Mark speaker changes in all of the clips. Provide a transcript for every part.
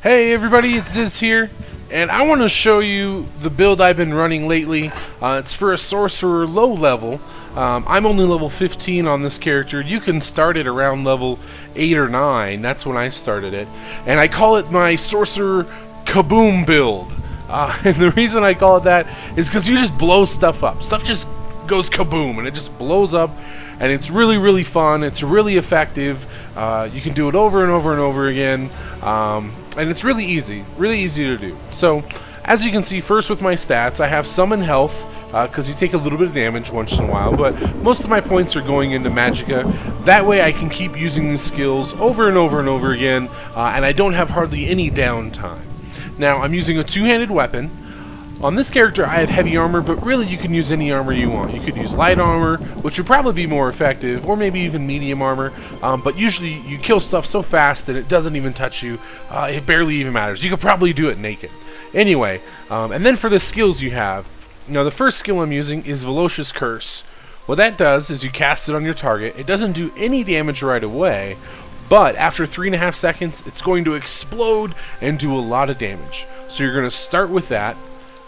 Speaker 1: Hey everybody, it's Ziz here, and I want to show you the build I've been running lately. It's for a Sorcerer low level. I'm only level 15 on this character. You can start it around level 8 or 9. That's when I started it. And I call it my Sorcerer Kaboom build. And the reason I call it that is because you just blow stuff up. Stuff just goes kaboom, and it just blows up. And it's really, really fun. It's really effective. You can do it over and over and over again. And it's really easy to do. So, as you can see, first with my stats, I have some in health, because you take a little bit of damage once in a while, but most of my points are going into Magicka. That way I can keep using these skills over and over and over again, and I don't have hardly any downtime. Now, I'm using a two-handed weapon. On this character, I have heavy armor, but really you can use any armor you want. You could use light armor, which would probably be more effective, or maybe even medium armor, but usually you kill stuff so fast that it doesn't even touch you. It barely even matters. You could probably do it naked. Anyway, and then for the skills you have, the first skill I'm using is Velocious Curse. What that does is you cast it on your target. It doesn't do any damage right away, but after 3.5 seconds, it's going to explode and do a lot of damage. So you're going to start with that.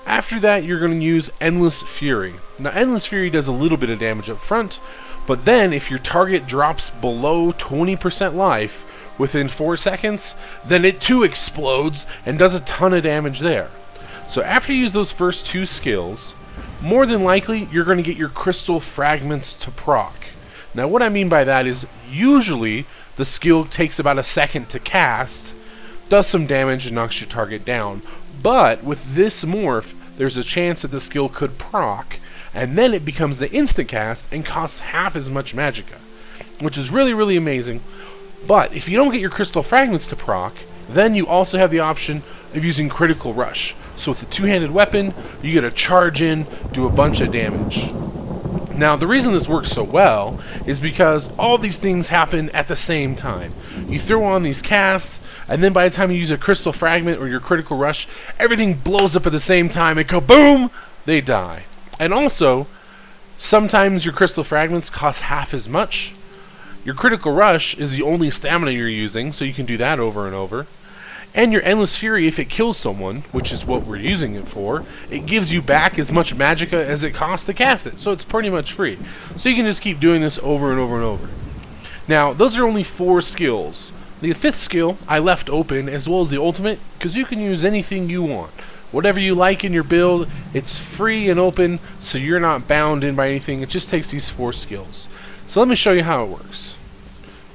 Speaker 1: After that, you're going to use Endless Fury. Now, Endless Fury does a little bit of damage up front, but then if your target drops below 20% life within 4 seconds, then it too explodes and does a ton of damage there. So after you use those first two skills, more than likely, you're going to get your Crystal Fragments to proc. Now, what I mean by that is usually the skill takes about a second to cast, does some damage, and knocks your target down. But with this morph, there's a chance that the skill could proc, and then it becomes the instant cast and costs half as much Magicka, which is really, really amazing. But if you don't get your Crystal Fragments to proc, then you also have the option of using Critical Rush. So with the two-handed weapon, you get a charge in, do a bunch of damage. Now, the reason this works so well is because all these things happen at the same time. You throw on these casts, and then by the time you use a Crystal Fragment or your Critical Rush, everything blows up at the same time, and kaboom, they die. And also, sometimes your Crystal Fragments cost half as much. Your Critical Rush is the only stamina you're using, so you can do that over and over. And your Endless Fury, if it kills someone, which is what we're using it for, it gives you back as much Magicka as it costs to cast it, so it's pretty much free. So you can just keep doing this over and over and over. Now, those are only 4 skills. The 5th skill I left open, as well as the ultimate, because you can use anything you want. Whatever you like in your build, it's free and open, so you're not bound in by anything. It just takes these 4 skills. So let me show you how it works.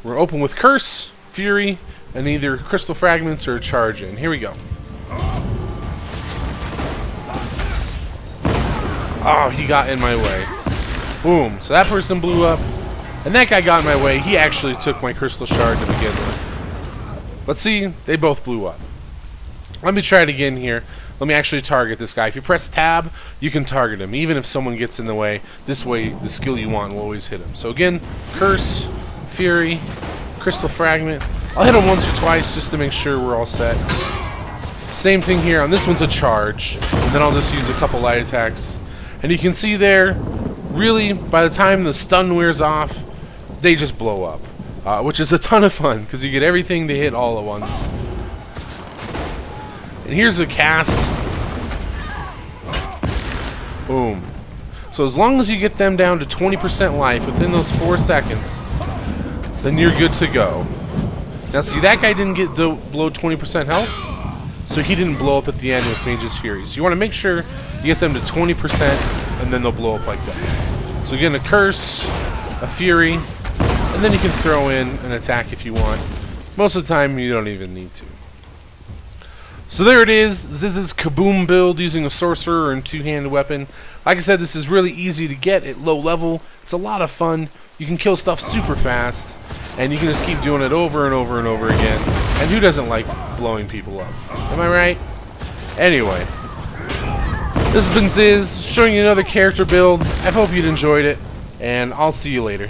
Speaker 1: We're open with Curse, Fury, and either Crystal Fragments or a charge in. Here we go. Oh, he got in my way. Boom. So that person blew up. And that guy got in my way. He actually took my Crystal Shard to begin with. But see, they both blew up. Let me try it again here. Let me actually target this guy. If you press tab, you can target him. Even if someone gets in the way, this way the skill you want will always hit him. So again, Curse, Fury, Crystal Fragment. I'll hit him once or twice just to make sure we're all set. Same thing here. On this one's a charge. And then I'll just use a couple light attacks. And you can see there, really, by the time the stun wears off, they just blow up. Which is a ton of fun, because you get everything they hit all at once. And here's a cast. Boom. So as long as you get them down to 20% life within those 4 seconds, then you're good to go. Now see, that guy didn't get below 20% health, so he didn't blow up at the end with Mage's Fury. So you want to make sure you get them to 20%, and then they'll blow up like that. So again, a Curse, a Fury, and then you can throw in an attack if you want. Most of the time, you don't even need to. So there it is. This is Kaboom build using a Sorcerer and two-handed weapon. Like I said, this is really easy to get at low level. It's a lot of fun. You can kill stuff super fast. And you can just keep doing it over and over and over again. And who doesn't like blowing people up? Am I right? Anyway. This has been Ziz, showing you another character build. I hope you'd enjoyed it. And I'll see you later.